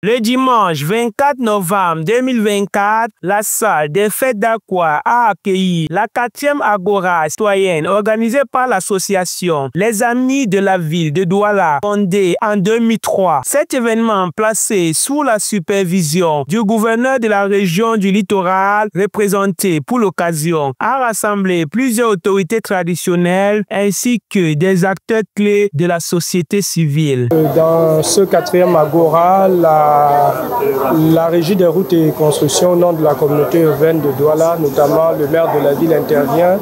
Le dimanche 24 novembre 2024, la salle des fêtes d'Aqua a accueilli la 4e Agora citoyenne organisée par l'association Les Amis de la ville de Douala, fondée en 2003. Cet événement, placé sous la supervision du gouverneur de la région du littoral, représenté pour l'occasion, a rassemblé plusieurs autorités traditionnelles ainsi que des acteurs clés de la société civile. Dans ce 4e Agora, la régie des routes et constructions au nom de la communauté urbaine de Douala, notamment le maire de la ville, intervient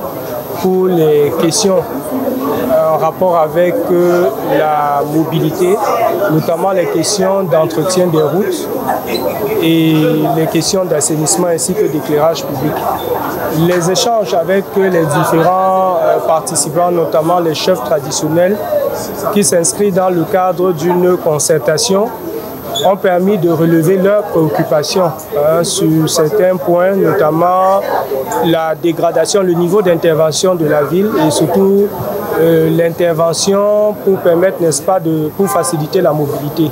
pour les questions en rapport avec la mobilité, notamment les questions d'entretien des routes et les questions d'assainissement ainsi que d'éclairage public. Les échanges avec les différents participants, notamment les chefs traditionnels, qui s'inscrivent dans le cadre d'une concertation, ont permis de relever leurs préoccupations sur certains points, notamment la dégradation, le niveau d'intervention de la ville et surtout l'intervention pour permettre, n'est-ce pas, pour faciliter la mobilité.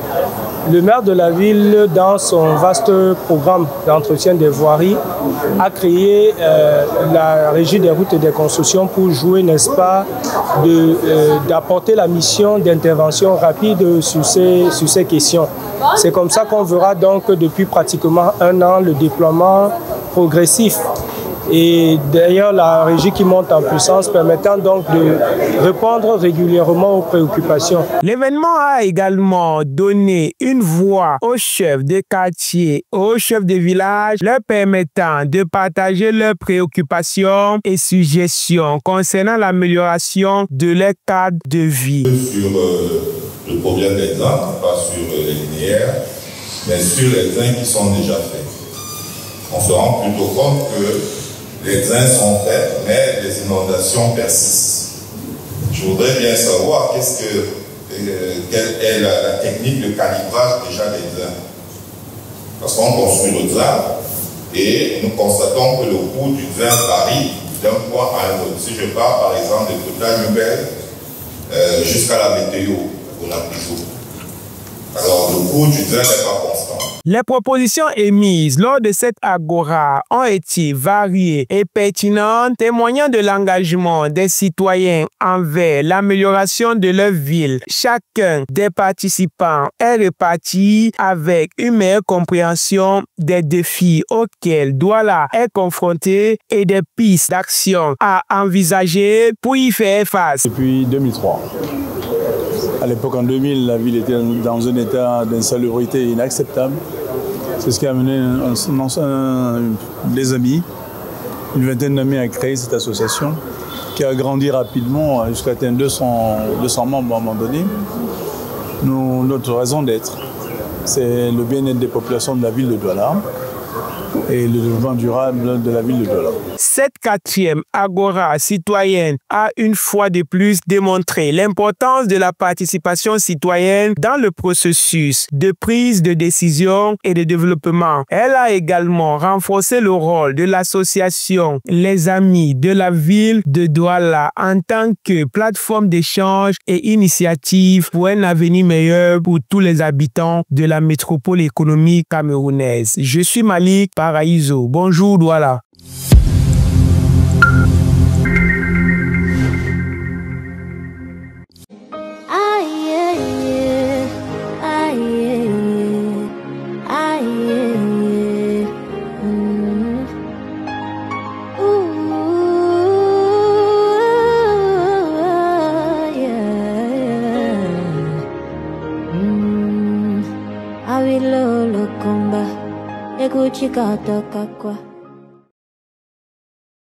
Le maire de la ville, dans son vaste programme d'entretien des voiries, a créé la régie des routes et des constructions pour jouer, n'est-ce pas, d'apporter la mission d'intervention rapide sur ces questions. C'est comme ça qu'on verra donc depuis pratiquement 1 an le déploiement progressif. Et d'ailleurs, la régie qui monte en puissance permettant donc de répondre régulièrement aux préoccupations. L'événement a également donné une voix aux chefs de quartier, aux chefs de village, leur permettant de partager leurs préoccupations et suggestions concernant l'amélioration de leur cadre de vie. Sur le problème des drains, pas sur les linéaires, mais sur les drains qui sont déjà faits. On se rend plutôt compte que les drains sont faits, mais les inondations persistent. Je voudrais bien savoir quelle est la technique de calibrage déjà des drains. Parce qu'on construit le drain et nous constatons que le coût du drain varie d'un point à un autre. Si je pars par exemple de Total-Nubel jusqu'à la météo, pour la Piso. Alors le coût du drain n'est pas constant. Les propositions émises lors de cette agora ont été variées et pertinentes, témoignant de l'engagement des citoyens envers l'amélioration de leur ville. Chacun des participants est reparti avec une meilleure compréhension des défis auxquels Douala est confronté et des pistes d'action à envisager pour y faire face. Depuis 2003. À l'époque, en 2000, la ville était dans un état d'insalubrité inacceptable. C'est ce qui a amené des amis, une vingtaine d'amis à créer cette association qui a grandi rapidement jusqu'à atteindre 200 membres à un moment donné. Notre raison d'être, c'est le bien-être des populations de la ville de Douala et le développement durable de la ville de Douala. Cette 4e Agora citoyenne a une fois de plus démontré l'importance de la participation citoyenne dans le processus de prise de décision et de développement. Elle a également renforcé le rôle de l'association Les Amis de la ville de Douala en tant que plateforme d'échange et initiative pour un avenir meilleur pour tous les habitants de la métropole économique camerounaise. Je suis Malik Paraïso. Bonjour Douala. Awilo lo komba, ego chika toka kwa.